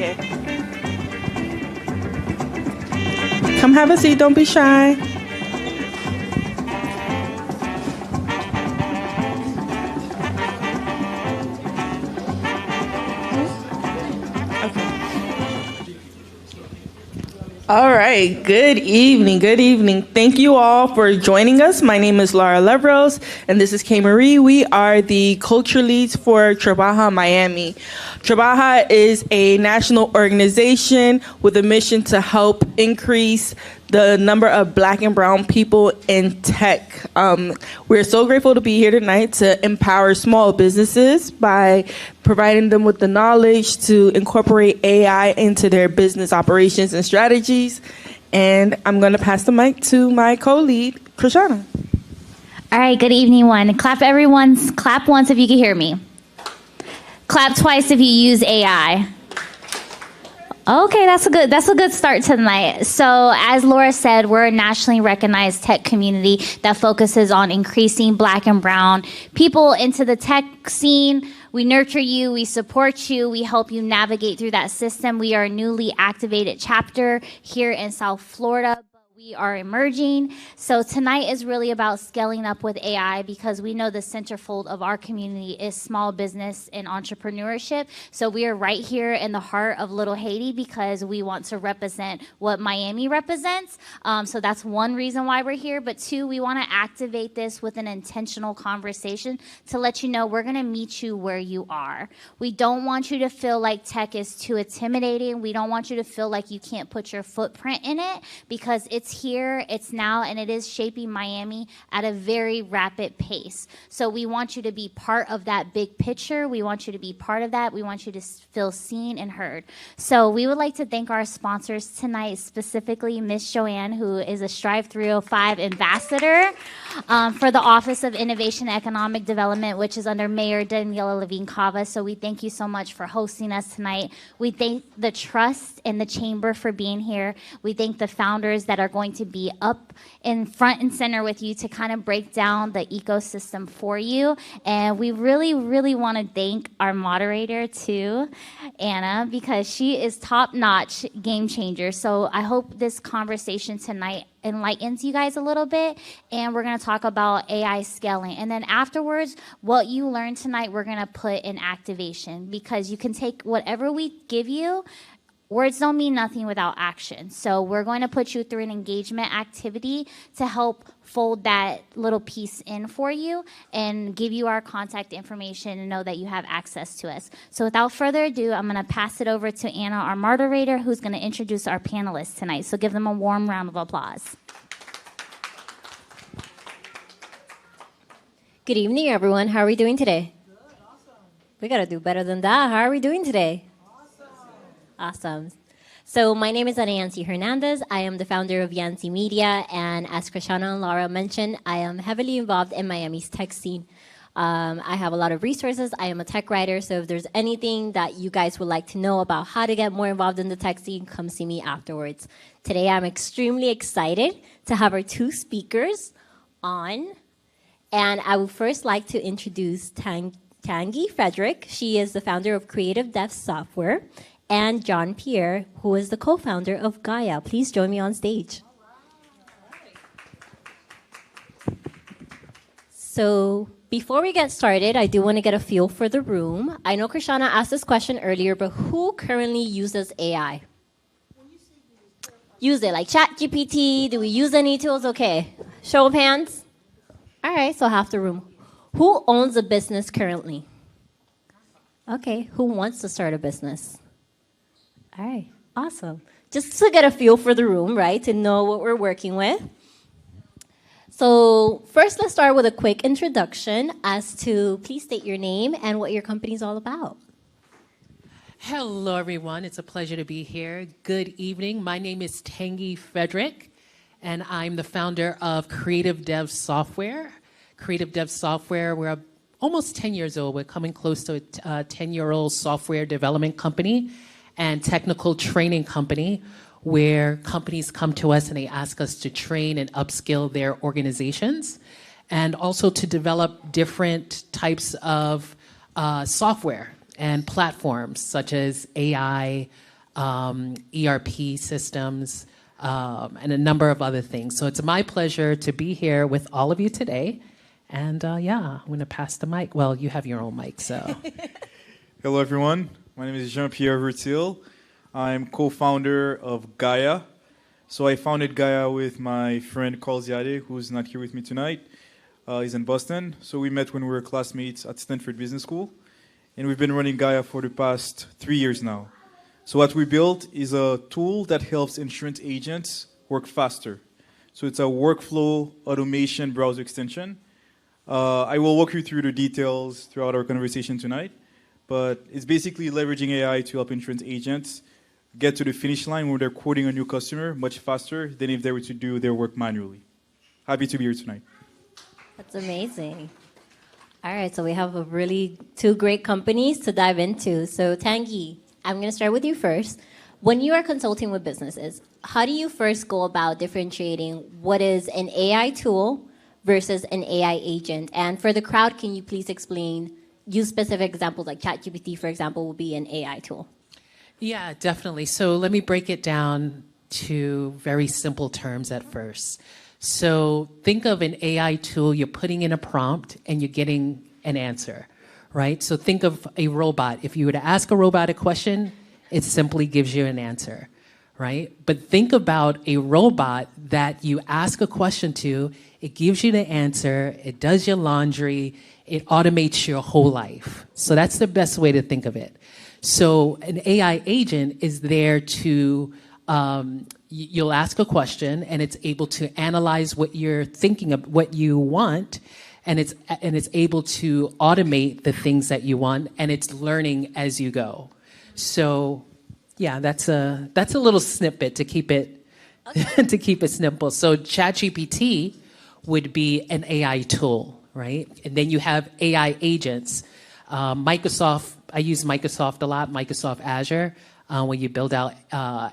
here. Come have a seat. Don't be shy. All right. Good evening. Good evening. Thank you all for joining us. My name is Laura Levrose, and this is Kay Marie. We are the culture leads for Trabaja Miami. Trabaja is a national organization with a mission to help increase the number of Black and brown people in tech. We're so grateful to be here tonight to empower small businesses by providing them with the knowledge to incorporate AI into their business operations and strategies. And I'm going to pass the mic to my co-lead, Krishana. All right, good evening, one. Clap once if you can hear me. Clap twice if you use AI. Okay, that's a good start tonight. So as Laura said, we're a nationally recognized tech community that focuses on increasing Black and brown people into the tech scene. We nurture you, we support you, we help you navigate through that system. We are a newly activated chapter here in South Florida. We are emerging. So tonight is really about scaling up with AI because we know the centerfold of our community is small business and entrepreneurship. So we are right here in the heart of Little Haiti because we want to represent what Miami represents. So that's one reason why we're here. But two, we want to activate this with an intentional conversation to let you know we're going to meet you where you are. We don't want you to feel like tech is too intimidating. We don't want you to feel like you can't put your footprint in it because it's here, it's now, and it is shaping Miami at a very rapid pace. So we want you to be part of that big picture. We want you to be part of that. We want you to feel seen and heard. So we would like to thank our sponsors tonight, specifically Miss Joanne, who is a Strive 305 ambassador for the Office of Innovation and Economic Development, which is under Mayor Daniela Levine Cava. So we thank you so much for hosting us tonight. We thank the Trust and the Chamber for being here. We thank the founders that are going to be up in front and center with you to kind of break down the ecosystem for you. And we really, really want to thank our moderator too, Anna, because she is top-notch game changer. So I hope this conversation tonight enlightens you guys a little bit, and we're going to talk about AI scaling. And then afterwards, what you learned tonight, we're going to put in activation because you can take whatever we give you. Words don't mean nothing without action. So we're going to put you through an engagement activity to help fold that little piece in for you and give you our contact information and know that you have access to us. So without further ado, I'm going to pass it over to Anna, our moderator, who's going to introduce our panelists tonight. So give them a warm round of applause. Good evening, everyone. How are we doing today? Good, awesome. We got to do better than that. How are we doing today? Awesome. So my name is Ana Yancy Hernandez. I am the founder of Yancy Media, and as Krishana and Laura mentioned, I am heavily involved in Miami's tech scene. I have a lot of resources. I am a tech writer, so if there's anything that you guys would like to know about how to get more involved in the tech scene, come see me afterwards. Today, I'm extremely excited to have our two speakers on, and I would first like to introduce Tanguy Frederick. She is the founder of Creative Dev Software, and John Pierre, who is the co-founder of Gaia. Please join me on stage. So before we get started, I do want to get a feel for the room. I know Krishana asked this question earlier, but who currently uses AI? Use it, like ChatGPT? Do we use any tools? Okay. Show of hands. All right, so half the room. Who owns a business currently? Okay, who wants to start a business? All right, awesome. Just to get a feel for the room, right, to know what we're working with. So first, let's start with a quick introduction as to please state your name and what your company is all about. Hello, everyone. It's a pleasure to be here. Good evening. My name is Tanguy Frederick, and I'm the founder of Creative Dev Software. Creative Dev Software, we're almost 10 years old. We're coming close to a 10-year-old software development company and technical training company where companies come to us and they ask us to train and upskill their organizations and also to develop different types of software and platforms such as AI, ERP systems, and a number of other things. So it's my pleasure to be here with all of you today. And yeah, I'm going to pass the mic. Well, you have your own mic, so. Hello, everyone. My name is Jean-Pierre Vertil. I'm co-founder of Gaia. So I founded Gaia with my friend Carl Ziade, who's not here with me tonight. He's in Boston. So we met when we were classmates at Stanford Business School. And we've been running Gaia for the past 3 years now. So what we built is a tool that helps insurance agents work faster. So it's a workflow automation browser extension. I will walk you through the details throughout our conversation tonight. But it's basically leveraging AI to help insurance agents get to the finish line when they're quoting a new customer much faster than if they were to do their work manually. Happy to be here tonight. That's amazing. All right, so we have a really two great companies to dive into. So Tanguy, I'm going to start with you first. When you are consulting with businesses, how do you first go about differentiating what is an AI tool versus an AI agent? And for the crowd, can you please explain, use specific examples like ChatGPT, for example, will be an AI tool? Yeah, definitely. So let me break it down to very simple terms at first. So think of an AI tool, you're putting in a prompt and you're getting an answer, right? So think of a robot. If you were to ask a robot a question, it simply gives you an answer, right? But think about a robot that you ask a question to, it gives you the answer, it does your laundry, it automates your whole life. So that's the best way to think of it. So an AI agent is there to, you'll ask a question and it's able to analyze what you're thinking of, what you want, and it's able to automate the things that you want, and it's learning as you go. So yeah, that's a little snippet to keep it to keep it simple. So ChatGPT would be an AI tool, right? And then you have AI agents. Microsoft, I use Microsoft a lot, Microsoft Azure, when you build out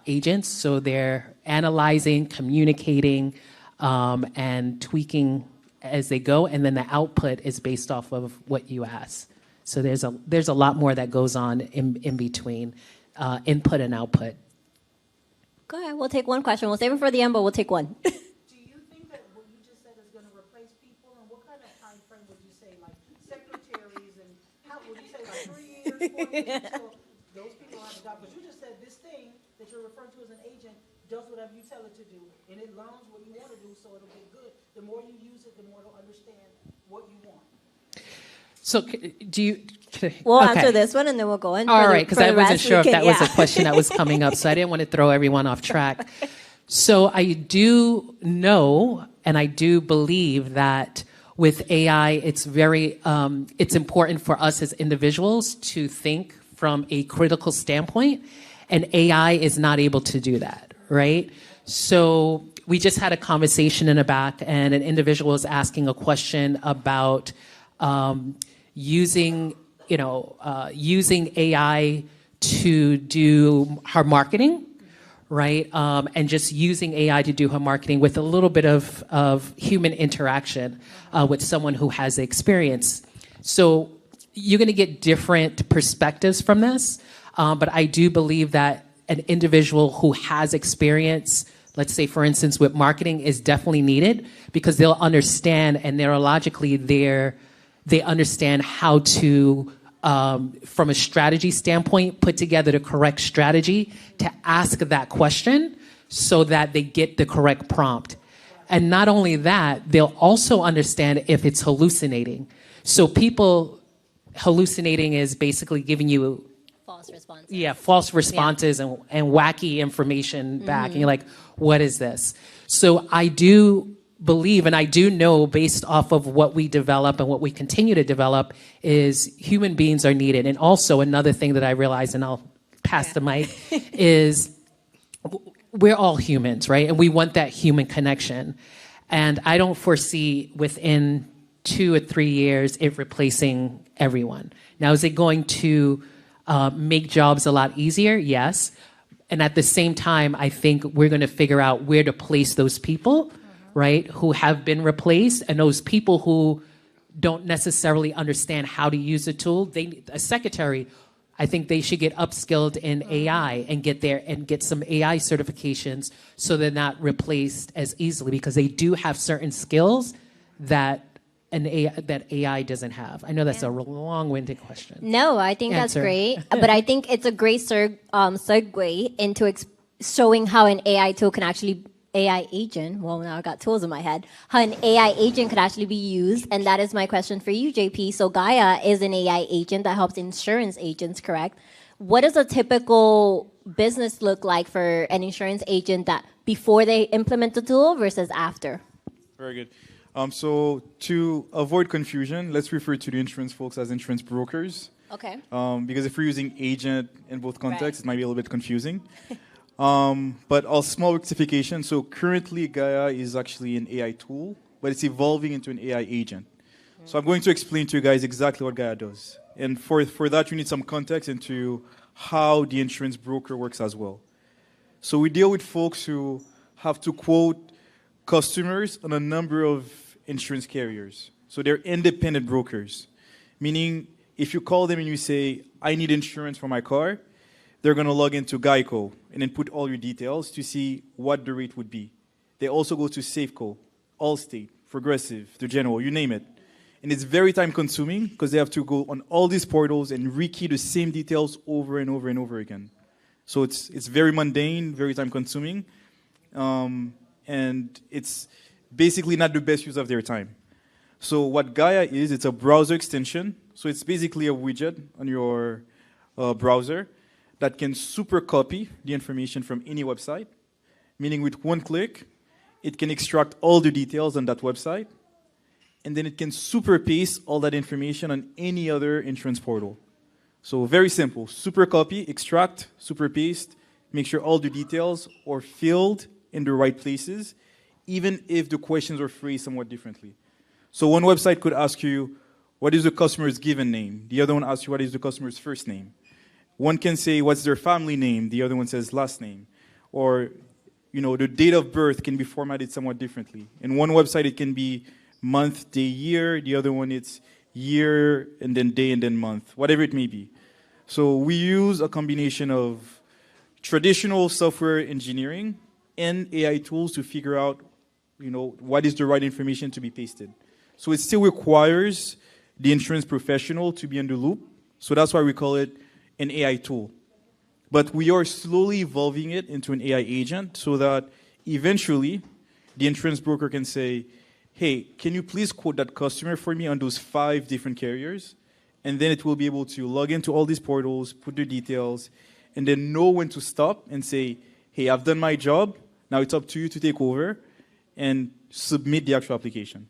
agents. So they're analyzing, communicating, and tweaking as they go. And then the output is based off of what you ask. So there's a lot more that goes on in between input and output. Go ahead, we'll take one question. We'll save it for the end, but we'll take one. Do you think that what you just said is going to replace people? And what kind of time frame would you say, like secretaries, and how would you say, like 3 years, 4 years until those people have a job? But you just said this thing that you're referring to as an agent does whatever you tell it to do, and it learns what you want to do, so it'll get good. The more you use it, the more it'll understand what you want. So do you? We'll okay. answer this one and then we'll go in. All right, because I wasn't sure if that was yeah. a question that was coming up, so I didn't want to throw everyone off track. So I do know and I do believe that with AI, it's very it's important for us as individuals to think from a critical standpoint, and AI is not able to do that, right? So we just had a conversation in the back, and an individual was asking a question about using AI to do her marketing, right? And just using AI to do her marketing with a little bit of human interaction with someone who has the experience. So you're going to get different perspectives from this, but I do believe that an individual who has experience, let's say, for instance, with marketing, is definitely needed, because they'll understand, and neurologically they understand how to, from a strategy standpoint, put together the correct strategy to ask that question so that they get the correct prompt. And not only that, they'll also understand if it's hallucinating. So hallucinating is basically giving you False responses. Yeah, false responses and wacky information back. And you're like, what is this? So I do believe, and I do know based off of what we develop and what we continue to develop, is human beings are needed. And also another thing that I realized, and I'll pass the mic, is we're all humans, right? And we want that human connection. And I don't foresee within 2 or 3 years it replacing everyone. Now, is it going to make jobs a lot easier? Yes. And at the same time, I think we're going to figure out where to place those people, right, who have been replaced, and those people who don't necessarily understand how to use the tool. A secretary, I think they should get upskilled in AI and get some AI certifications so they're not replaced as easily because they do have certain skills that that AI doesn't have. I know that's a long-winded question. No, I think Answer. that's great. But I think it's a great segue into showing how an AI tool can actually, AI agent, well, now I got tools in my head, how an AI agent could actually be used. And that is my question for you, JP. So Gaia is an AI agent that helps insurance agents, correct? What does a typical business look like for an insurance agent that before they implement the tool versus after? Very good. So to avoid confusion, let's refer to the insurance folks as insurance brokers. Okay. Because if we're using agent in both contexts, Right. it might be a little bit confusing. But a small rectification. So currently, Gaia is actually an AI tool, but it's evolving into an AI agent. So I'm going to explain to you guys exactly what Gaia does. And for that, you need some context into how the insurance broker works as well. So we deal with folks who have to quote customers on a number of insurance carriers. So they're independent brokers, meaning if you call them and you say, I need insurance for my car, they're going to log into Geico and then put all your details to see what the rate would be. They also go to Safeco, Allstate, Progressive, the General, you name it. And it's very time consuming because they have to go on all these portals and rekey the same details over and over and over again. So it's very mundane, very time consuming, and it's basically not the best use of their time. So what Gaia is, it's a browser extension. So it's basically a widget on your browser that can super copy the information from any website, meaning with one click, it can extract all the details on that website, and then it can super paste all that information on any other insurance portal. So very simple, super copy, extract, super paste, make sure all the details are filled in the right places, even if the questions are phrased somewhat differently. So one website could ask you, what is the customer's given name? The other one asks you, what is the customer's first name? One can say, what's their family name? The other one says last name. Or, the date of birth can be formatted somewhat differently. In one website, it can be month, day, year. The other one, it's year, and then day, and then month, whatever it may be. So we use a combination of traditional software engineering and AI tools to figure out, what is the right information to be pasted. So it still requires the insurance professional to be in the loop. So that's why we call it an AI tool. But we are slowly evolving it into an AI agent so that eventually the insurance broker can say, hey, can you please quote that customer for me on those 5 different carriers? And then it will be able to log into all these portals, put the details, and then know when to stop and say, hey, I've done my job. Now it's up to you to take over and submit the actual application.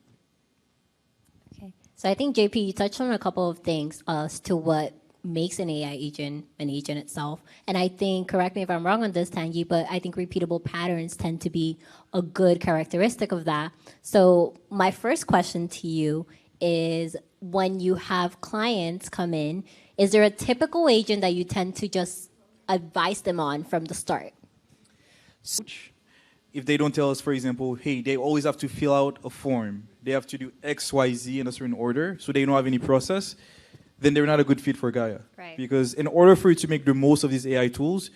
Okay. So I think, JP, you touched on a couple of things as to what makes an AI agent an agent itself. And I think, correct me if I'm wrong on this, Tangi, but I think repeatable patterns tend to be a good characteristic of that. So my first question to you is, when you have clients come in, is there a typical agent that you tend to just advise them on from the start? If they don't tell us, for example, hey, they always have to fill out a form, they have to do X, Y, Z in a certain order, so they don't have any process, then they're not a good fit for Gaia. Right. Because in order for you to make the most of these AI tools,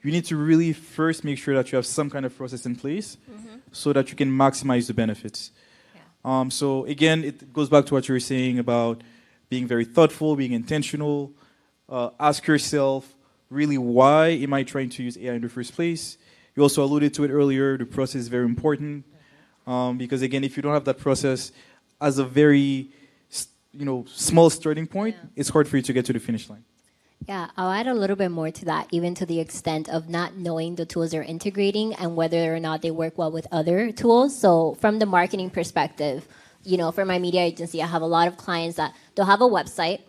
you need to really first make sure that you have some kind of process in place so that you can maximize the benefits. Yeah. So again, it goes back to what you were saying about being very thoughtful, being intentional. Ask yourself, really, why am I trying to use AI in the first place? You also alluded to it earlier, the process is very important. Because again, if you don't have that process as a very small starting point, it's hard for you to get to the finish line. Yeah, I'll add a little bit more to that, even to the extent of not knowing the tools they're integrating and whether or not they work well with other tools. So from the marketing perspective, for my media agency, I have a lot of clients that they'll have a website.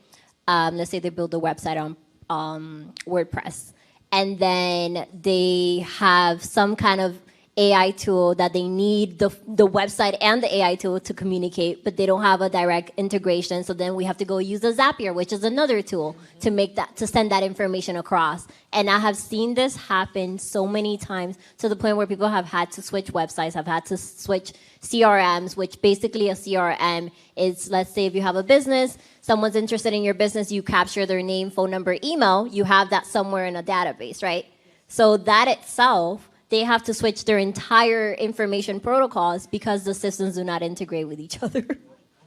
Let's say they build a website on WordPress. And then they have some kind of AI tool that they need the website and the AI tool to communicate, but they don't have a direct integration. So then we have to go use a Zapier, which is another tool to send that information across. And I have seen this happen so many times to the point where people have had to switch websites, have had to switch CRMs, which basically a CRM is, let's say if you have a business, someone's interested in your business, you capture their name, phone number, email, you have that somewhere in a database, right? So that itself, they have to switch their entire information protocols because the systems do not integrate with each other.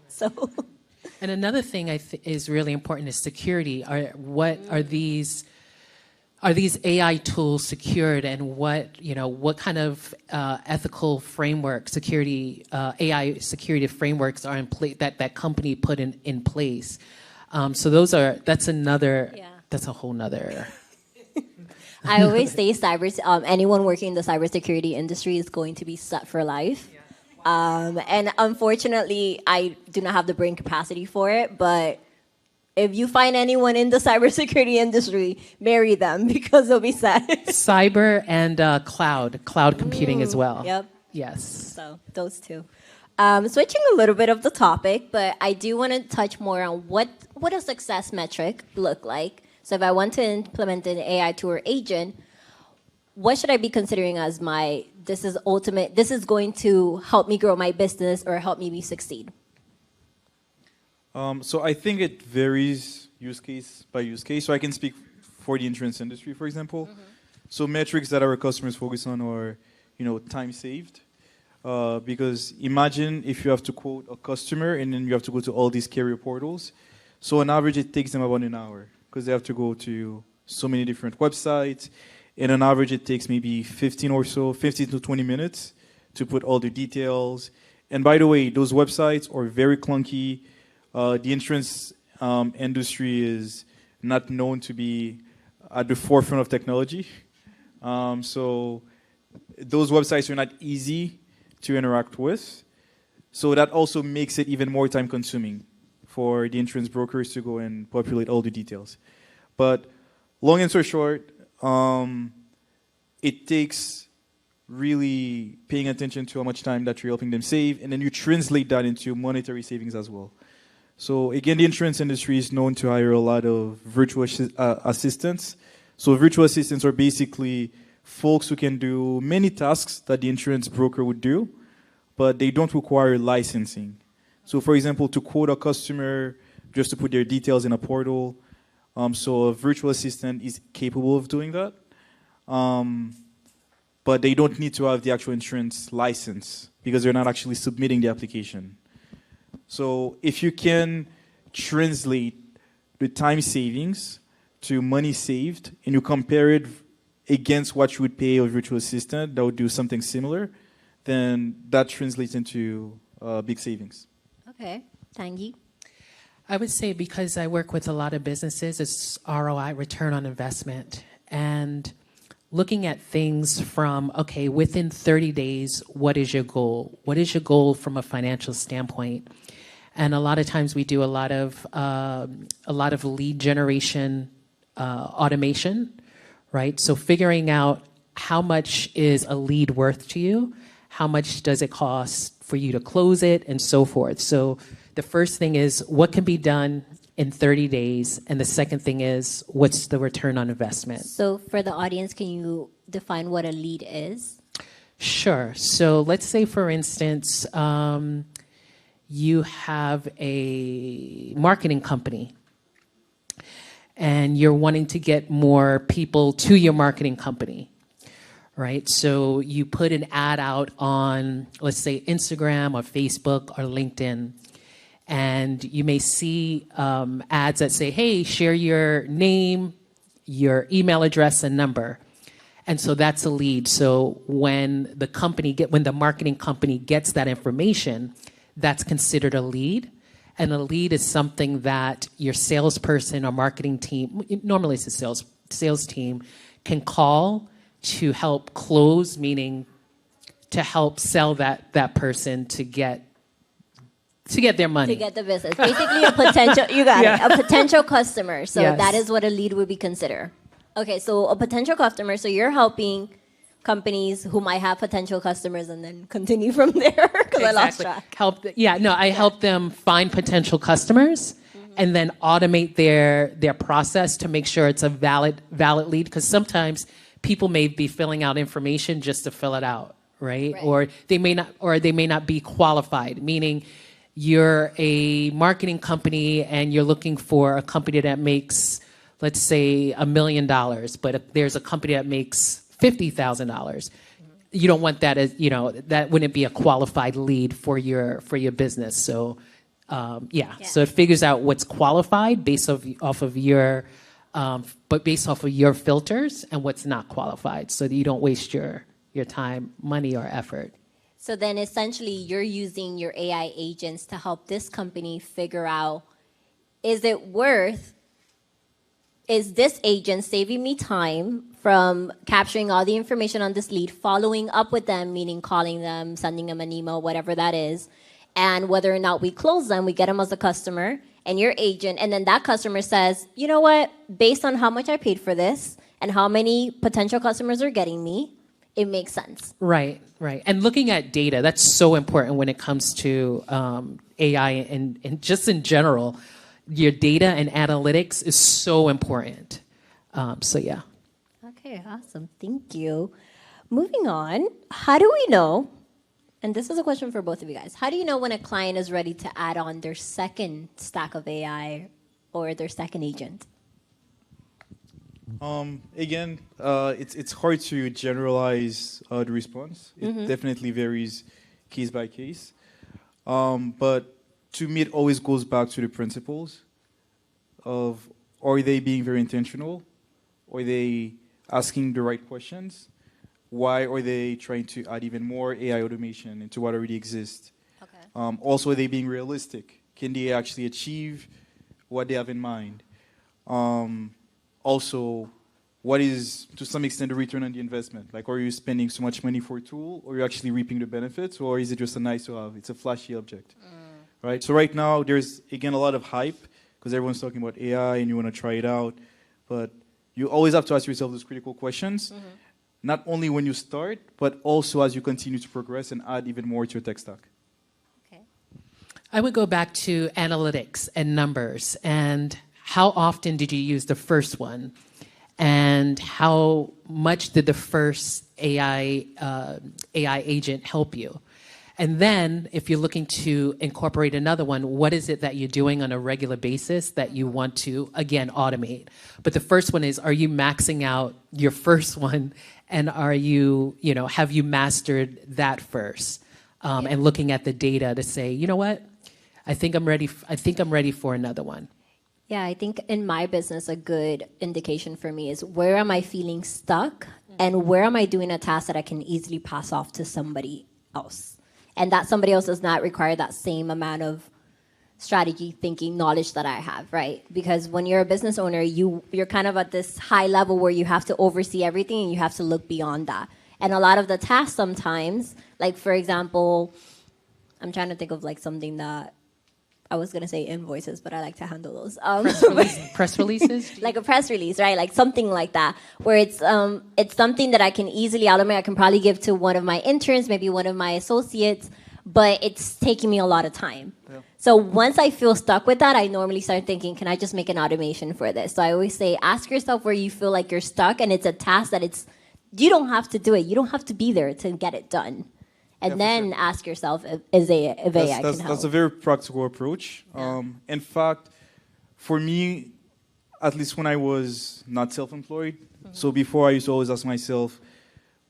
So, And another thing is really important is security. Are these AI tools secured, and what kind of ethical framework, AI security frameworks are in place that company put in place? So that's a whole nother. I always say anyone working in the cybersecurity industry is going to be set for life. And unfortunately, I do not have the brain capacity for it, but if you find anyone in the cybersecurity industry, marry them because they'll be set. Cyber and cloud computing as well. Yep. Yes. So those two. Switching a little bit of the topic, but I do want to touch more on what a success metric look like. So if I want to implement an AI tool or agent, what should I be considering as this is going to help me grow my business or help me succeed? So I think it varies use case by use case. So I can speak for the insurance industry, for example. So metrics that our customers focus on are, time saved. Because imagine if you have to quote a customer and then you have to go to all these carrier portals. So on average, it takes them about an hour because they have to go to so many different websites. And on average, it takes maybe 15 to 20 minutes to put all the details. And by the way, those websites are very clunky. The insurance industry is not known to be at the forefront of technology. So those websites are not easy to interact with. So that also makes it even more time consuming for the insurance brokers to go and populate all the details. But long and short, it takes really paying attention to how much time that you're helping them save, and then you translate that into monetary savings as well. So again, the insurance industry is known to hire a lot of virtual assistants. So virtual assistants are basically folks who can do many tasks that the insurance broker would do, but they don't require licensing. So for example, to quote a customer, just to put their details in a portal, so a virtual assistant is capable of doing that, but they don't need to have the actual insurance license because they're not actually submitting the application. So if you can translate the time savings to money saved and you compare it against what you would pay a virtual assistant that would do something similar, then that translates into big savings. Okay, Tangi. I would say because I work with a lot of businesses, it's ROI, return on investment, and looking at things from, okay, within 30 days, what is your goal? What is your goal from a financial standpoint? And a lot of times we do a lot of lead generation automation, right? So figuring out how much is a lead worth to you, how much does it cost for you to close it, and so forth. So the first thing is what can be done in 30 days, and the second thing is what's the return on investment. So for the audience, can you define what a lead is? Sure. So let's say, for instance, you have a marketing company and you're wanting to get more people to your marketing company, right? So you put an ad out on, let's say, Instagram or Facebook or LinkedIn, and you may see ads that say, hey, share your name, your email address and number. And so that's a lead. So when the marketing company gets that information, that's considered a lead. And a lead is something that your salesperson or marketing team, normally it's a sales team, can call to help close, meaning to help sell that person to get their money. To get the business. Basically a potential, you got it, a potential customer. So Yes. that is what a lead would be considered. Okay, so a potential customer, so you're helping companies who might have potential customers and then continue from there because I lost track. I help them find potential customers and then automate their process to make sure it's a valid lead, because sometimes people may be filling out information just to fill it out, right? Or they may not be qualified, meaning you're a marketing company and you're looking for a company that makes, let's say, $1 million, but if there's a company that makes $50,000, you don't want that as, that wouldn't be a qualified lead for your business. So, so it figures out what's qualified off of your, but based off of your filters and what's not qualified, so that you don't waste your time, money, or effort. So then essentially you're using your AI agents to help this company figure out, is this agent saving me time from capturing all the information on this lead, following up with them, meaning calling them, sending them an email, whatever that is, and whether or not we close them, we get them as a customer, and your agent, and then that customer says, you know what, based on how much I paid for this and how many potential customers are getting me, it makes sense. Right. And looking at data, that's so important when it comes to AI and just in general. Your data and analytics is so important. Yeah. Okay, awesome. Thank you. Moving on, how do we know, and this is a question for both of you guys, how do you know when a client is ready to add on their second stack of AI or their second agent? Again, it's hard to generalize the response. It definitely varies case by case. But to me, it always goes back to the principles of, are they being very intentional? Are they asking the right questions? Why are they trying to add even more AI automation into what already exists? Okay. Also, are they being realistic? Can they actually achieve what they have in mind? Also, what is, to some extent, the return on the investment? Like, are you spending so much money for a tool, or are you actually reaping the benefits, or is it just a nice to have? It's a flashy object, right? So right now, there's, again, a lot of hype, because everyone's talking about AI, and you want to try it out. But you always have to ask yourself those critical questions, not only when you start, but also as you continue to progress and add even more to your tech stack. Okay. I would go back to analytics and numbers, and how often did you use the first one? And how much did the first AI agent help you? And then, if you're looking to incorporate another one, what is it that you're doing on a regular basis that you want to, again, automate? But the first one is, are you maxing out your first one, and are you, have you mastered that first? And looking at the data to say, you know what, I think I'm ready for another one. Yeah, I think in my business, a good indication for me is, where am I feeling stuck, and where am I doing a task that I can easily pass off to somebody else? And that somebody else does not require that same amount of strategy, thinking, knowledge that I have, right? Because when you're a business owner, you're kind of at this high level where you have to oversee everything and you have to look beyond that. And a lot of the tasks sometimes, like for example, I'm trying to think of like something that, I was gonna say invoices, but I like to handle those. Press releases? Like a press release, right? Like something like that, where it's something that I can easily automate. I can probably give to one of my interns, maybe one of my associates, but it's taking me a lot of time. Yeah. So once I feel stuck with that, I normally start thinking, can I just make an automation for this? So I always say, ask yourself where you feel like you're stuck, and it's a task that you don't have to do it. You don't have to be there to get it done. And then ask yourself if AI can help. That's a very practical approach. Yeah. In fact, for me, at least when I was not self-employed, so before I used to always ask myself,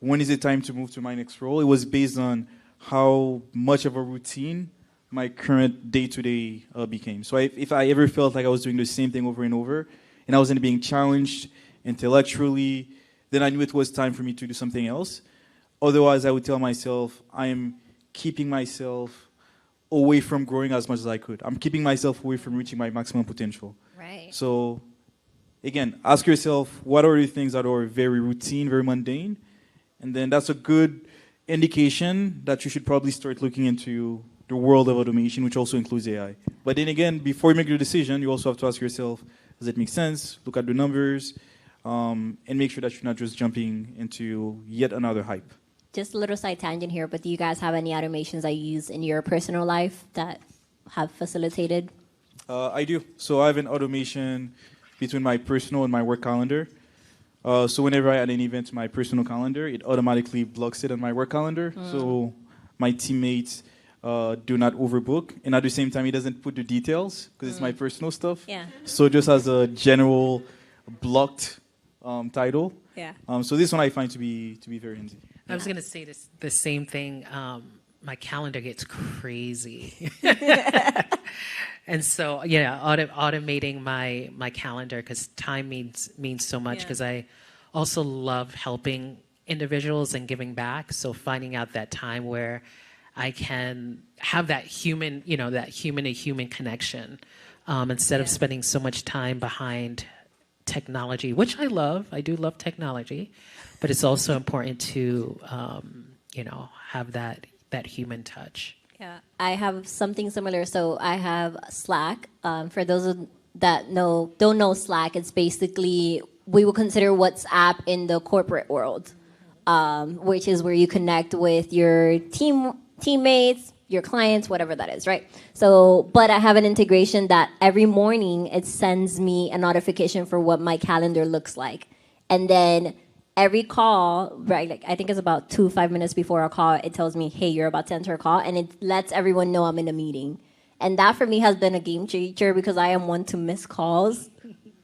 when is it time to move to my next role? It was based on how much of a routine my current day-to-day became. So if I ever felt like I was doing the same thing over and over, and I wasn't being challenged intellectually, then I knew it was time for me to do something else. Otherwise, I would tell myself, I am keeping myself away from growing as much as I could. I'm keeping myself away from reaching my maximum potential. Right. So, again, ask yourself, what are the things that are very routine, very mundane? And then that's a good indication that you should probably start looking into the world of automation, which also includes AI. But then again, before you make the decision, you also have to ask yourself, does it make sense? Look at the numbers, and make sure that you're not just jumping into yet another hype. Just a little side tangent here, but do you guys have any automations that you use in your personal life that have facilitated? I do. So I have an automation between my personal and my work calendar. So whenever I add an event to my personal calendar, it automatically blocks it on my work calendar. So my teammates do not overbook, and at the same time, it doesn't put the details because it's my personal stuff. Yeah. So just as a general blocked title. Yeah. So this one I find to be very handy. I was going to say the same thing. My calendar gets crazy. And so, yeah, automating my calendar because time means so much because I also love helping individuals and giving back. So finding out that time where I can have that human, that human to human connection instead of spending so much time behind technology, which I love. I do love technology, but it's also important to, have that human touch. Yeah, I have something similar. So I have Slack. For those that don't know Slack, it's basically we would consider WhatsApp in the corporate world, which is where you connect with your teammates, your clients, whatever that is, right? So, but I have an integration that every morning it sends me a notification for what my calendar looks like, and then every call, right, like I think it's about 5 minutes before a call, it tells me, hey, you're about to enter a call, and it lets everyone know I'm in a meeting. And that for me has been a game changer because I am one to miss calls.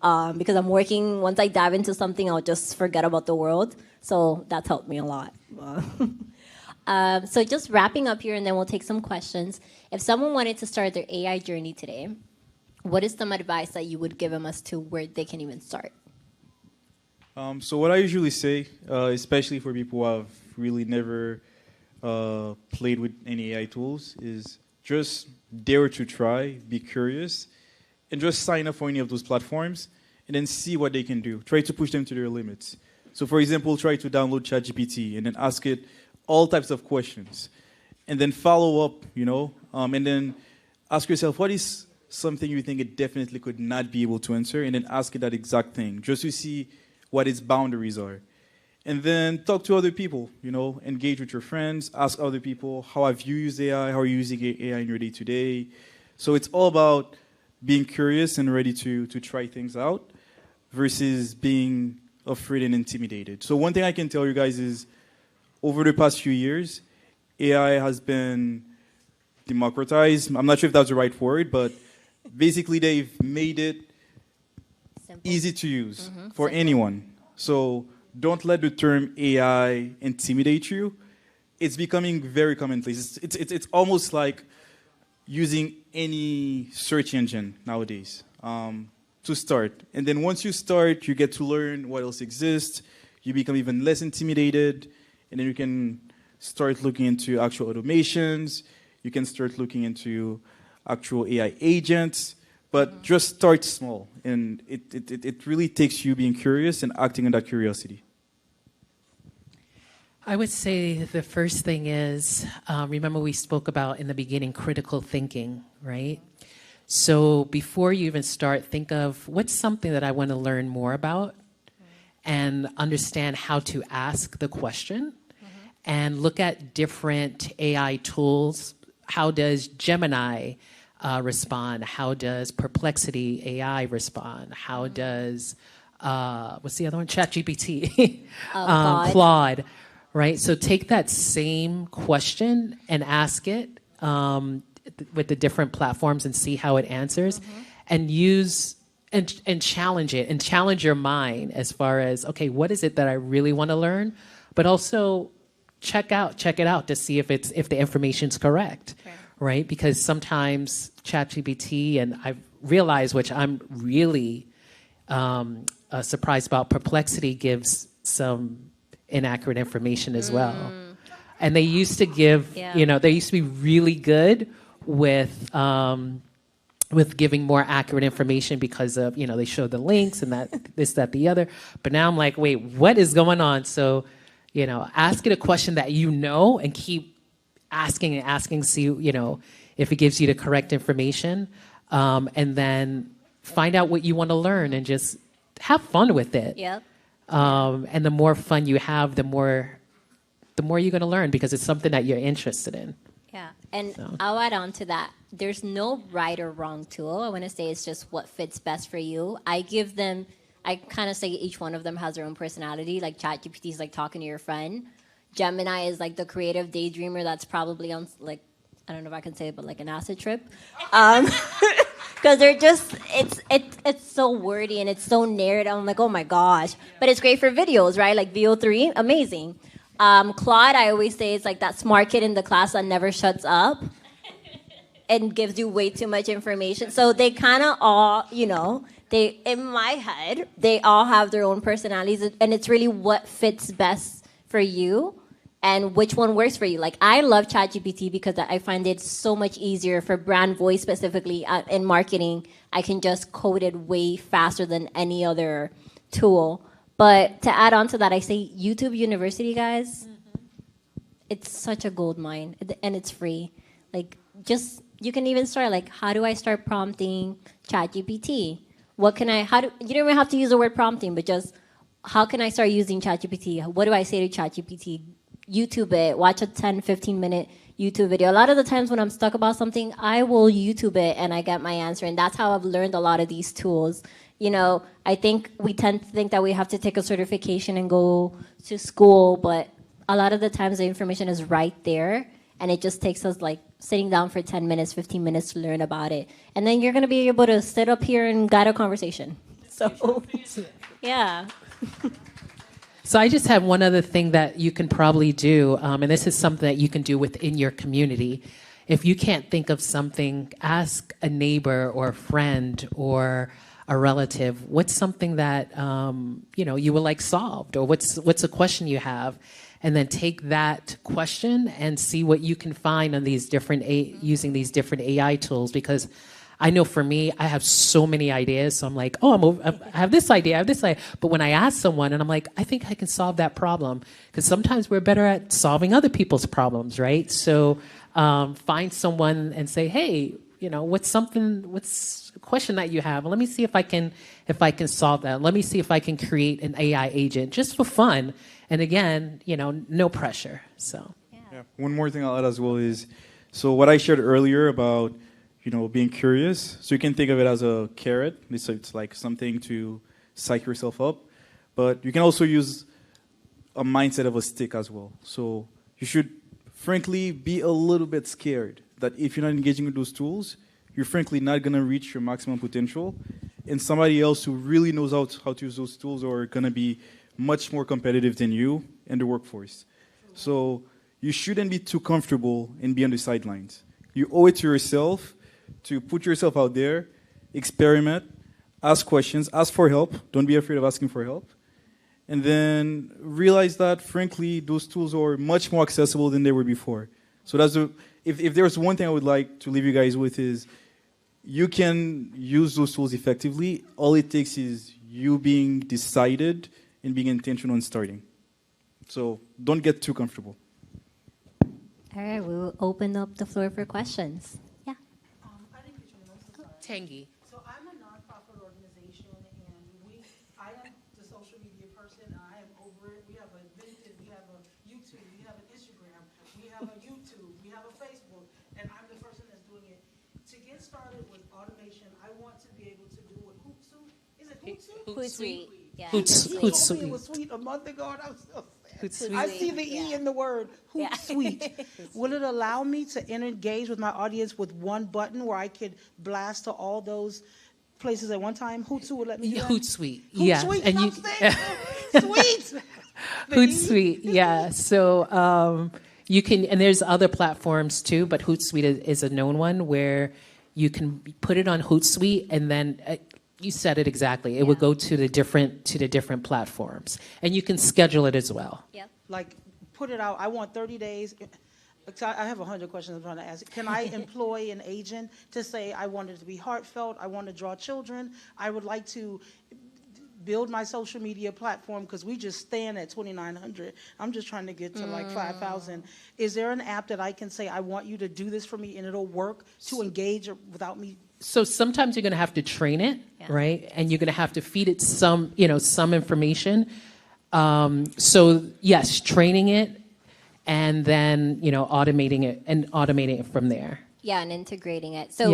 Because I'm working, once I dive into something, I'll just forget about the world. So that's helped me a lot. So just wrapping up here, and then we'll take some questions. If someone wanted to start their AI journey today, what is some advice that you would give them as to where they can even start? So what I usually say, especially for people who have really never played with any AI tools, is just dare to try, be curious, and just sign up for any of those platforms and then see what they can do. Try to push them to their limits. So for example, try to download ChatGPT and then ask it all types of questions. And then follow up, and then ask yourself, what is something you think it definitely could not be able to answer? And then ask it that exact thing, just to see what its boundaries are. And then talk to other people, engage with your friends, ask other people, how have you used AI? How are you using AI in your day-to-day? So it's all about being curious and ready to try things out versus being afraid and intimidated. So one thing I can tell you guys is over the past few years, AI has been democratized. I'm not sure if that's the right word, but basically they've made it easy to use for anyone. So don't let the term AI intimidate you. It's becoming very commonplace. It's almost like using any search engine nowadays to start. And then once you start, you get to learn what else exists. You become even less intimidated. And then you can start looking into actual automations. You can start looking into actual AI agents. But just start small, and it really takes you being curious and acting on that curiosity. I would say the first thing is, remember we spoke about in the beginning critical thinking, right? So before you even start, think of what's something that I want to learn more about and understand how to ask the question and look at different AI tools. How does Gemini respond? How does Perplexity AI respond? How does, what's the other one? ChatGPT, Claude, right? So take that same question and ask it with the different platforms and see how it answers and use and challenge it and challenge your mind as far as, okay, what is it that I really want to learn? But also check it out to see if the information's correct. Right? Because sometimes ChatGPT, and I've realized, which I'm really surprised about, Perplexity gives some inaccurate information as well. And they used to give, they used to be really good with giving more accurate information because of, they show the links and that, this, that, the other. But now I'm like, wait, what is going on? So, ask it a question that and keep asking and asking, see, if it gives you the correct information, and then find out what you want to learn and just have fun with it. Yep. And the more fun you have, the more you're going to learn because it's something that you're interested in. Yeah, and I'll add on to that. There's no right or wrong tool. I want to say it's just what fits best for you. I kind of say each one of them has their own personality. Like ChatGPT is like talking to your friend. Gemini is like the creative daydreamer that's probably on like I don't know if I can say it, but like an acid trip. Because they're just, it's so wordy and it's so narrative. I'm like, oh my gosh. But it's great for videos, right? Like VO3, amazing. Claude, I always say, it's like that smart kid in the class that never shuts up and gives you way too much information. So they kind of all, they, in my head, they all have their own personalities, and it's really what fits best for you and which one works for you. Like, I love ChatGPT because I find it so much easier for brand voice specifically in marketing. I can just code it way faster than any other tool. But to add on to that, I say YouTube University, guys, it's such a gold mine, and it's free. Like, just, you can even start, like, how do I start prompting ChatGPT? You don't even have to use the word prompting, but just, how can I start using ChatGPT? What do I say to ChatGPT? YouTube it, watch a 10, 15-minute YouTube video. A lot of the times when I'm stuck about something, I will YouTube it and I get my answer. And that's how I've learned a lot of these tools. I think we tend to think that we have to take a certification and go to school, but a lot of the times the information is right there, and it just takes us like sitting down for 10 minutes, 15 minutes to learn about it. And then you're going to be able to sit up here and guide a conversation. So, yeah. So I just have one other thing that you can probably do, and this is something that you can do within your community. If you can't think of something, ask a neighbor or a friend or a relative, what's something that you would like solved, or what's a question you have, and then take that question and see what you can find on these using these different AI tools. Because I know for me, I have so many ideas. So I'm like, I have this idea, But when I ask someone and I'm like, I think I can solve that problem. Because sometimes we're better at solving other people's problems, right? So find someone and say, hey, what's a question that you have? Let me see if I can solve that. Let me see if I can create an AI agent just for fun. And again, no pressure. So yeah. One more thing I'll add as well is, so what I shared earlier about being curious. So you can think of it as a carrot. It's like something to psych yourself up. But you can also use a mindset of a stick as well. So you should, frankly, be a little bit scared that if you're not engaging with those tools, you're frankly not going to reach your maximum potential. And somebody else who really knows how to use those tools are going to be much more competitive than you in the workforce. So you shouldn't be too comfortable and be on the sidelines. You owe it to yourself to put yourself out there, experiment, ask questions, ask for help. Don't be afraid of asking for help. And then realize that, frankly, those tools are much more accessible than they were before. So if there's one thing I would like to leave you guys with is, you can use those tools effectively. All it takes is you being decided and being intentional in starting. So don't get too comfortable. All right, we will open up the floor for questions. Yeah. I didn't get your name. I'm so sorry. Tangy. So I'm a nonprofit organization, and I am the social media person, and I am over it. We have a LinkedIn, we have a YouTube, we have an Instagram, we have a YouTube, we have a Facebook, and I'm the person that's doing it. To get started with automation, I want to be able to do what Hootsuite. Is it Hootsuite? Hootsuite. Yeah. He told me it was sweet a month ago, and I was so sad. Hootsuite. I see the E in the word Hootsuite. Will it allow me to engage with my audience with one button where I could blast to all those places at one time? Hootsuite would let me do that? Hootsuite. Yeah. Hootsuite, And you sweet. Hootsuite. Yeah. So you can, and there's other platforms too, but Hootsuite is a known one where you can put it on Hootsuite, and then you said it exactly. It would go to the different platforms, and you can schedule it as well. Yep. Like, put it out. I want 30 days. I have 100 questions I'm trying to ask. Can I employ an agent to say, I want it to be heartfelt, I want to draw children, I would like to build my social media platform, because we just stand at 2,900. I'm just trying to get to like 5,000. Is there an app that I can say, I want you to do this for me, and it'll work to engage without me? So sometimes you're going to have to train it, right? And you're going to have to feed it some information. So yes, training it, and then automating it from there. Yeah, and integrating it. So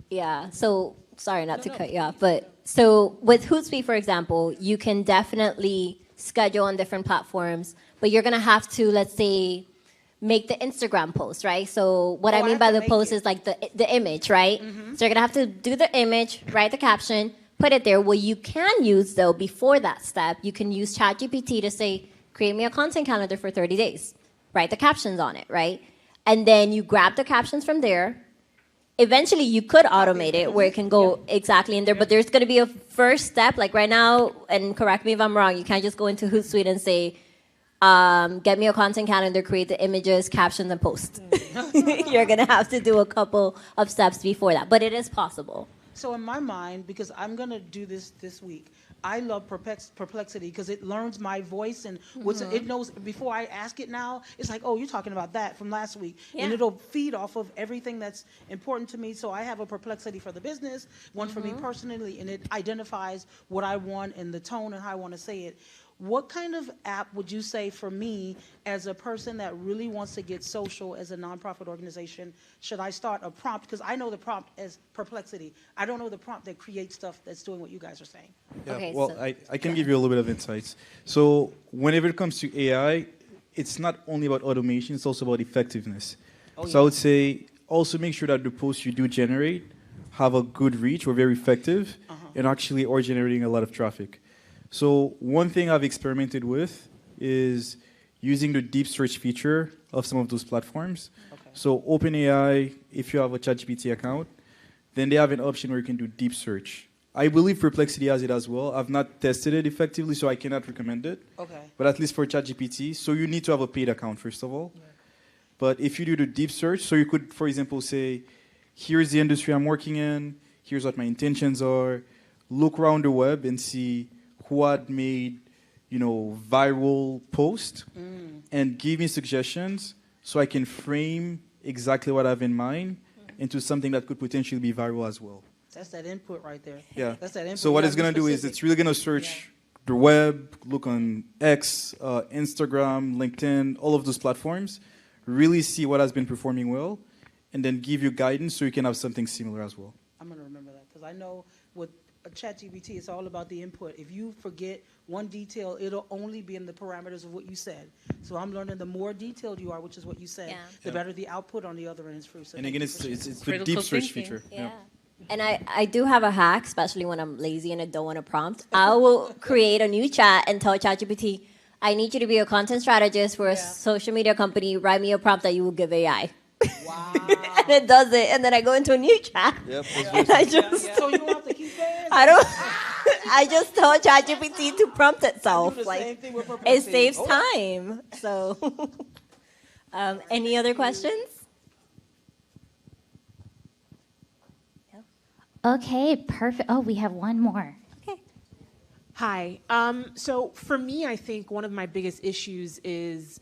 yeah, so sorry not to cut you off, but so with Hootsuite, for example, you can definitely schedule on different platforms, but you're gonna have to, let's say, make the Instagram post, right? So what I I mean have by to the make post it. is like the image, right? So you're gonna have to do the image, write the caption, put it there. What you can use though before that step, you can use ChatGPT to say, create me a content calendar for 30 days. Write the captions on it, right? And then you grab the captions from there. Eventually, you could automate it where it can go exactly in there, but there's going to be a first step. Like right now, and correct me if I'm wrong, you can't just go into Hootsuite and say, get me a content calendar, create the images, captions, and post. You're going to have to do a couple of steps before that, but it is possible. So in my mind, because I'm going to do this week, I love perplexity because it learns my voice and it knows before I ask it now. It's like, oh, you're talking about that from last week, Yeah. and it'll feed off of everything that's important to me. So I have a perplexity for the business, one for me personally, and it identifies what I want and the tone and how I want to say it. What kind of app would you say for me as a person that really wants to get social as a nonprofit organization? Should I start a prompt? Because I know the prompt as perplexity. I don't know the prompt that creates stuff that's doing what you guys are saying. Yeah, Okay, well, so- I can give you a little bit of insights. So whenever it comes to AI, it's not only about automation, it's also about effectiveness. So I would say also make sure that the posts you do generate have a good reach or very effective and actually are generating a lot of traffic. So one thing I've experimented with is using the deep search feature of some of those platforms. So OpenAI, if you have a ChatGPT account, then they have an option where you can do deep search. I believe Perplexity has it as well. I've not tested it effectively, so I cannot recommend it. Okay. But at least for ChatGPT, so you need to have a paid account, first of all. But if you do the deep search, so you could, for example, say, here's the industry I'm working in, here's what my intentions are, look around the web and see who had made, viral post and give me suggestions so I can frame exactly what I have in mind into something that could potentially be viral as well. That's that input right there. Yeah. That's that input. So what You it's gotta going be to do is specific. it's really going to search the web, look on X, Instagram, LinkedIn, all of those platforms, really see what has been performing well, and then give you guidance so you can have something similar as well. I'm going to remember that because I know with ChatGPT, it's all about the input. If you forget one detail, it'll only be in the parameters of what you said. So I'm learning the more detailed you are, which is what you said, Yeah. the better the output on the other end is for you. So And thank again, you it's for sharing. the Critical deep search thinking. feature. Yeah. And I do have a hack, especially when I'm lazy and I don't want to prompt. I will create a new chat and tell ChatGPT, I need you to be a content strategist for a social media company. Write me a prompt that you will give AI. Wow. And it does it. And then I go into a new chat. Yep. And I just, So you don't have to keep saying I don't, I just tell ChatGPT to prompt itself. do the same Like, thing with it perplexity. saves time. So, any other questions? Okay, perfect. Oh, we have one more. Hi. So for me, I think one of my biggest issues is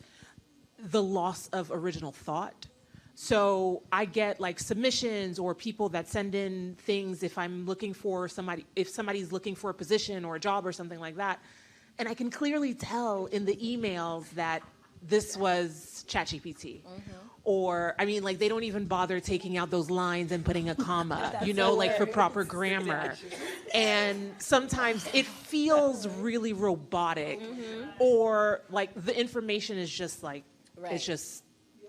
the loss of original thought. So I get like submissions or people that send in things if I'm looking for somebody, if somebody's looking for a position or a job or something like that. And I can clearly tell in the emails that this was ChatGPT. Or, I mean, like, they don't even bother taking out those lines and putting a comma, like for proper grammar. And sometimes it feels really robotic, or like the information is just like,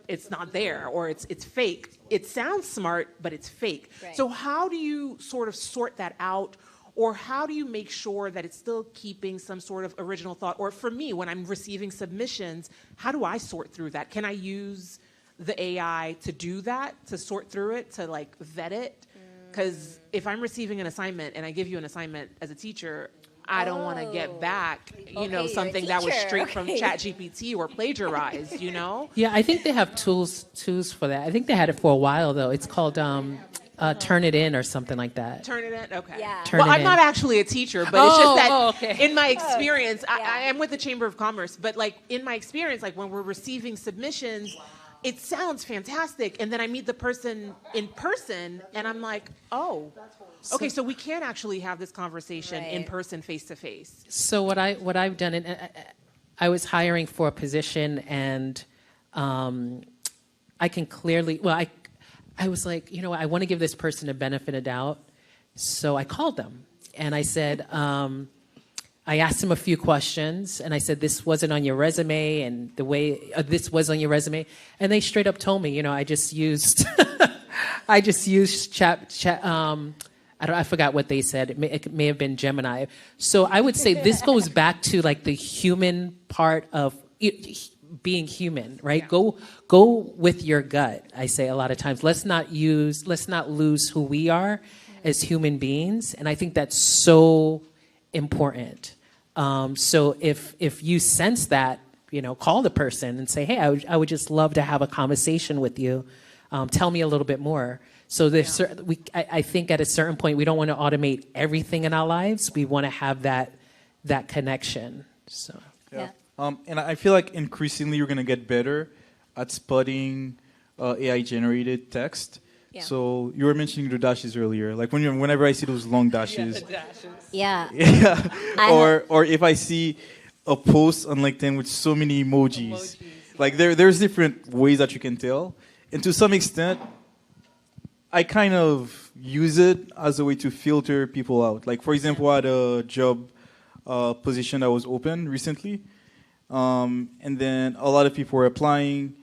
it's not there, or it's fake. It sounds smart, but it's fake. Right. So how do you sort of sort that out? Or how do you make sure that it's still keeping some sort of original thought? Or for me, when I'm receiving submissions, how do I sort through that? Can I use the AI to do that, to sort through it, to like vet it? Because if I'm receiving an assignment and I give you an assignment as a teacher, I don't want to get back, you're a something that was teacher. straight from Okay. ChatGPT or plagiarized, Yeah, I think they have tools for that. I think they had it for a while though. It's called Turn It In or something like that. Turn it in? Okay. Yeah. Turn Well, it I'm in. not actually a teacher, but it's just that okay. in my experience, Yeah. I am with the Chamber of Commerce, but like in my experience, like when we're receiving submissions, it sounds fantastic. And then I meet the person in person and I'm like, oh, okay, so we can actually have this conversation in Right. person, face to face. So what I've done, and I was hiring for a position, and I can clearly, I was like, I want to give this person a benefit of doubt, so I called them and I said, I asked him a few questions, and I said, "This wasn't on your resume," and the way this was on your resume, and they straight up told me, I just used, I just used chat. I forgot what they said. It may have been Gemini. So I would say this goes back to like the human part of being human, right? Go with your gut. I say a lot of times. Let's not lose who we are as human beings, and I think that's so important. So if you sense that, call the person and say, "Hey, I would just love to have a conversation with you. Tell me a little bit more." So I think at a certain point we don't want to automate everything in our lives. We want to have that connection. So Yeah. And I feel like increasingly you're going to get better at spotting AI generated text. Yeah. So you were mentioning the dashes earlier. Like whenever I see those long dashes, Yeah. or if I see a post on LinkedIn with so many emojis, like there's different ways that you can tell, and to some extent, I kind of use it as a way to filter people out. Like for example, I had a job position that was open recently, and then a lot of people were applying,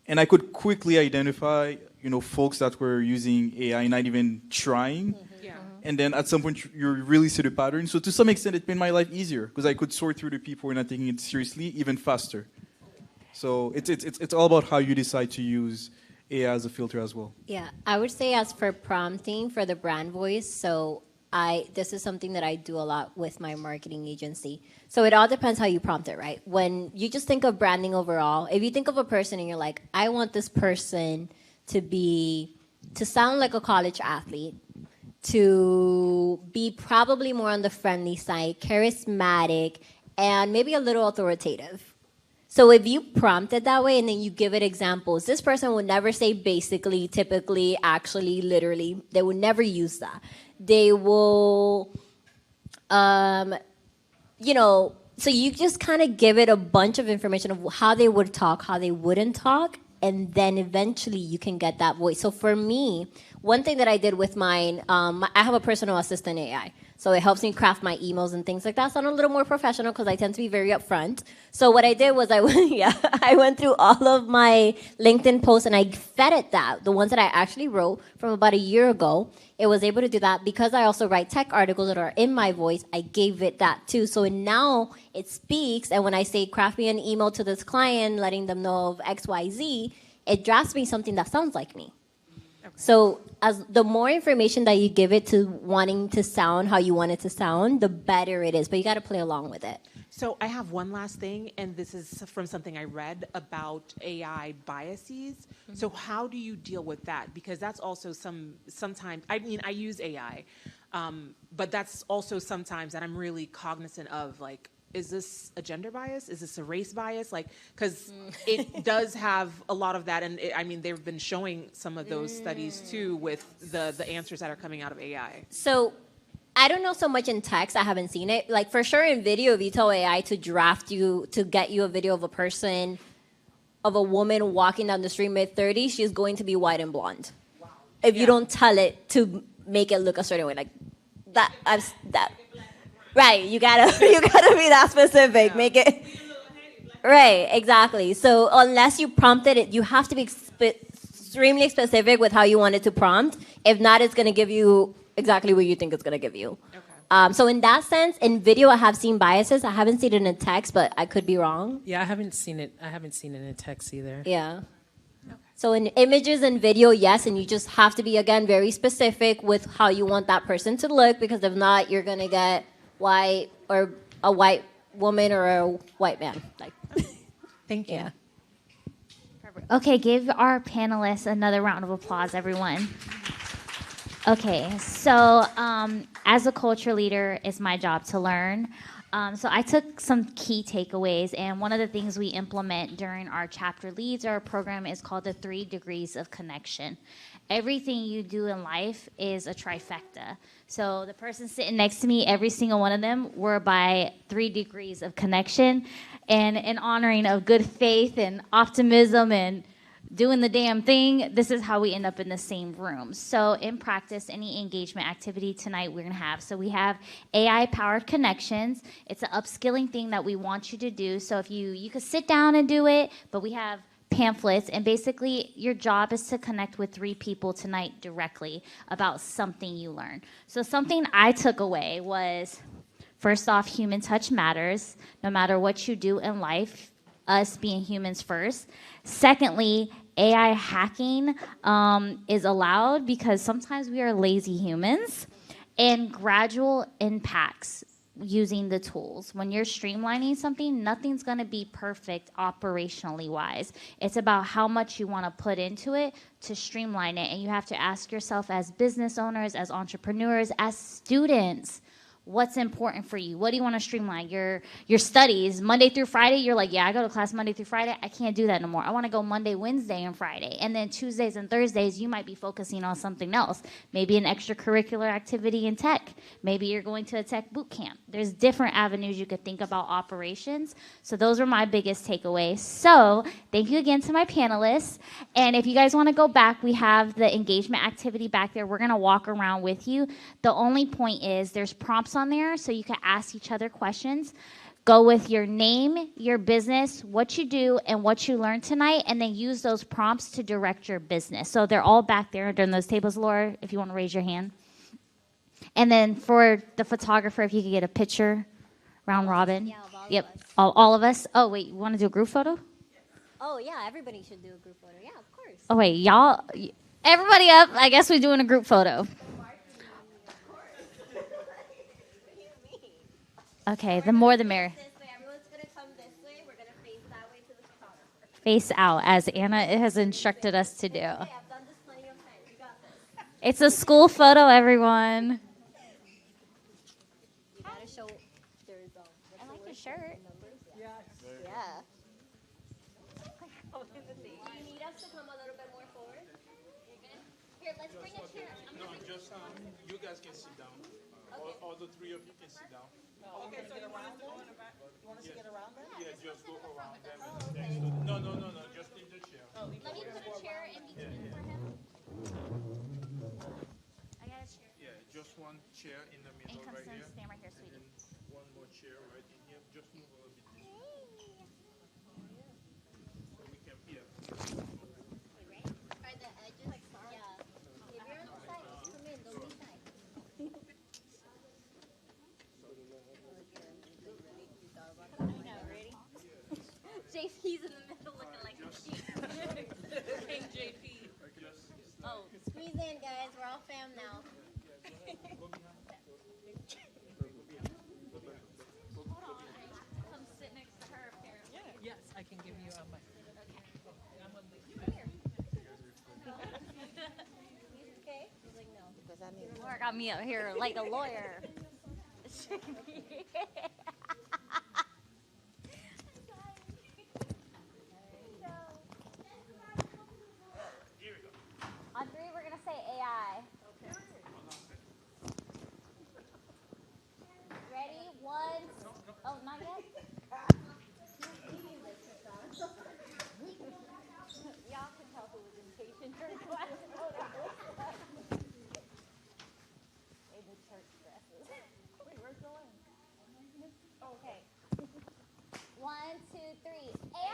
and I could quickly identify folks that were using AI, not even trying. Yeah. And then at some point, you really see the pattern. So to some extent, it made my life easier because I could sort through the people who are not taking it seriously even faster. So it's all about how you decide to use AI as a filter as well. Yeah, I would say as for prompting for the brand voice, so this is something that I do a lot with my marketing agency. So it all depends how you prompt it, right? When you just think of branding overall, if you think of a person and you're like, I want this person to sound like a college athlete, to be probably more on the friendly side, charismatic, and maybe a little authoritative. So if you prompt it that way and then you give it examples, this person would never say basically, typically, actually, literally. They would never use that. They will, so you just kind of give it a bunch of information of how they would talk, how they wouldn't talk, and then eventually you can get that voice. So for me, one thing that I did with mine, I have a personal assistant AI. So it helps me craft my emails and things like that. Sound a little more professional because I tend to be very upfront. So what I did was I went through all of my LinkedIn posts and I fed it that, the ones that I actually wrote from about a year ago. It was able to do that because I also write tech articles that are in my voice. I gave it that too. So now it speaks. And when I say craft me an email to this client, letting them know of XYZ, it drafts me something that sounds like me. So as the more information that you give it to wanting to sound how you want it to sound, the better it is. But you got to play along with it. So I have one last thing, and this is from something I read about AI biases. Mm-hmm. So how do you deal with that? Because that's also sometimes, I mean, I use AI, but that's also sometimes that I'm really cognizant of, like, is this a gender bias? Is this a race bias? Like, because it does have a lot of that. And they've been showing some of those studies too with the answers that are coming out of AI. So I don't know so much in text. I haven't seen it. Like for sure in video, if you tell AI to draft you, to get you a video of a person, of a woman walking down the street mid-30s, she's going to be white and blonde. Wow. If you don't tell it to make it look a certain way, like that. Right, you gotta be that specific. Make it right, exactly. So unless you prompted it, you have to be extremely specific with how you want it to prompt. If not, it's gonna give you exactly what you think it's gonna give you. Okay. So in that sense, in video, I have seen biases. I haven't seen it in text, but I could be wrong. Yeah, I haven't seen it in text either. Yeah. So in images and video, yes, and you just have to be again very specific with how you want that person to look, because if not, you're gonna get white or a white woman or a white man. Like, thank you. Yeah. Okay, give our panelists another round of applause, everyone. Okay, so as a culture leader, it's my job to learn. So I took some key takeaways, and one of the things we implement during our chapter leads, our program, is called the 3 degrees of connection. Everything you do in life is a trifecta. So the person sitting next to me, every single one of them were by 3 degrees of connection, and in honoring of good faith and optimism and doing the damn thing, this is how we end up in the same room. So in practice, any engagement activity tonight we're gonna have. So we have AI-powered connections. It's an upskilling thing that we want you to do. So if you could sit down and do it, but we have pamphlets, and basically your job is to connect with 3 people tonight directly about something you learned. So something I took away was, first off, human touch matters. No matter what you do in life, us being humans first. Secondly, AI hacking is allowed because sometimes we are lazy humans, and gradual impacts using the tools. When you're streamlining something, nothing's going to be perfect operationally wise. It's about how much you want to put into it to streamline it. And you have to ask yourself, as business owners, as entrepreneurs, as students, what's important for you? What do you want to streamline? Your studies, Monday through Friday, you're like, yeah, I go to class Monday through Friday. I can't do that no more. I want to go Monday, Wednesday, and Friday. And then Tuesdays and Thursdays, you might be focusing on something else. Maybe an extracurricular activity in tech. Maybe you're going to a tech boot camp. There's different avenues you could think about operations. So those were my biggest takeaways. So thank you again to my panelists. And if you guys want to go back, we have the engagement activity back there. We're going to walk around with you. The only point is there's prompts on there so you can ask each other questions. Go with your name, your business, what you do, and what you learned tonight, and then use those prompts to direct your business. So they're all back there during those tables. Laura, if you want to raise your hand. And then for the photographer, if you could get a picture, round robin. Yeah, of all of Yep, us. all of us. Oh, wait, you want to do a group photo? Oh, yeah, everybody should do a group photo. Yeah, of course. Oh, wait, y'all, everybody up. I guess we're doing a group photo. Okay, the more the merrier. This way, everyone's going to come this way. We're going to face that way to the photographer. Face out, as Anna has instructed us to do. Hey, I've done this plenty of times. You got this. It's a school photo, everyone. You got to show there's I like your shirt. numbers. Yeah. Yeah. Do you need us to come a little bit more forward? Here, let's bring a chair. I'm gonna bring Just you guys can sit down. All the 3 of you can sit down. Okay, so you want us to get around that? Yeah, just go around them. No, just in the chair. Let me put a chair in between for him. I got a chair. Yeah, just one chair in the And middle come right here. stand right here, sweetie. And one more chair right in here. Just move a little bit this way. So we can hear. Are the edges? Yeah. If you're on the side, just come in. Don't be shy. I know, ready? JP's in the middle looking like King JP. Oh, squeeze in, guys. We're all fam now. Come sit next to her, apparently. Yes, I can give you a mic. Okay? He's like, no. Laura got me out here like a lawyer. On 3, we're going to say AI. Ready? 1. Oh, not yet? Y'all can tell who was impatient during class photos. In the church dresses. Wait, where's the line? Okay. 1, 2, 3. AI!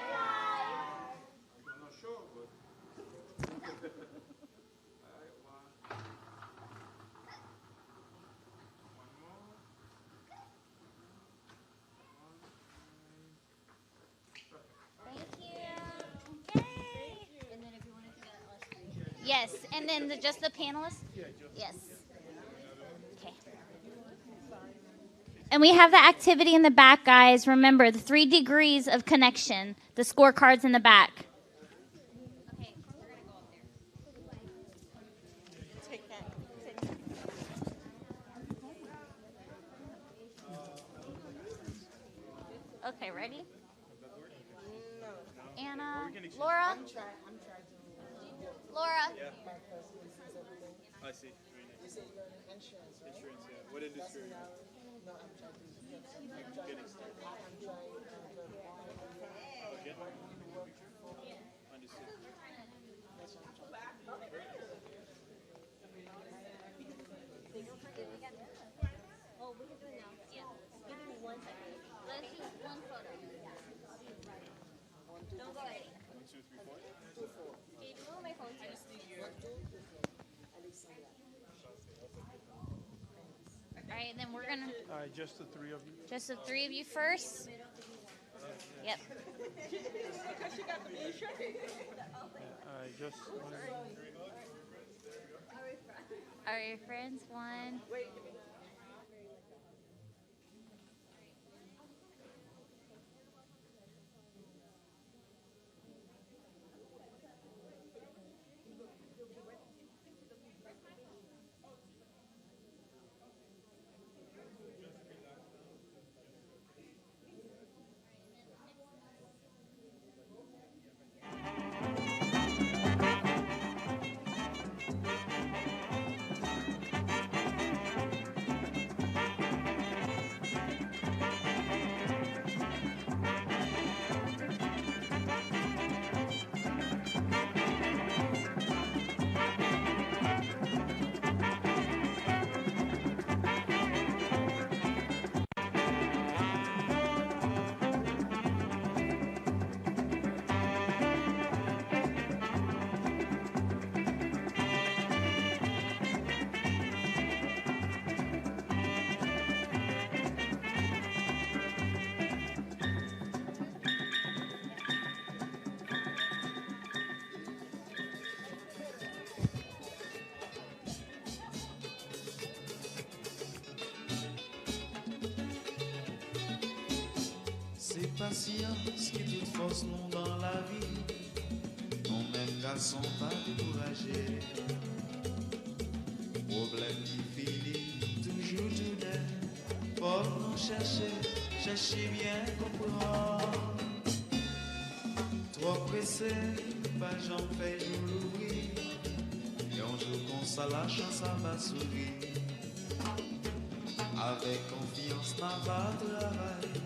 I'm not sure, but. One more. Thank you. Yay! And then if you wanted to get us 3. Yes, and then just the panelists? Yes. Okay. And we have the activity in the back, guys. Remember, the 3 degrees of connection, the scorecards in the back. Okay, we're going to go up there. Take that. Okay, ready? Anna, Laura? Laura? I see. You say you're in insurance, right? Insurance, yeah. What industry? No, I'm trying to. Getting started. I'm trying to. Okay. Understood. Oh, we can do it now. Yeah. Give me 1 second. Let's do one photo. Don't go ready. 1, 2, 3, 4. Okay, do you want my phone too? All right, and then we're gonna All right, just the three of you. just the three of you first. Yep. All right, just one. All right, friends. One. C'est patience qui toute force nous dans la vie. Mon même garçon pas découragé. Problème qui finit toujours tout net. Faut nous chercher, chercher bien comprendre. Trop pressé, pas j'en fais jour l'ouvrir. Et un jour qu'on ça la chance ça va sourire. Avec confiance n'a pas travail.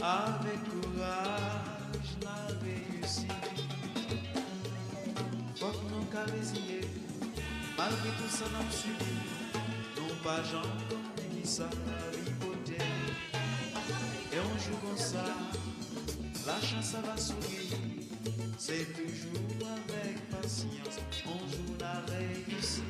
Avec courage, n'a réussi. Faut que nous carrésier, malgré tout ça n'a subi. Non pas j'en connais qui ça ripoter. Et on joue comme ça, la chance ça va sourire. C'est toujours avec patience, on joue la réussite.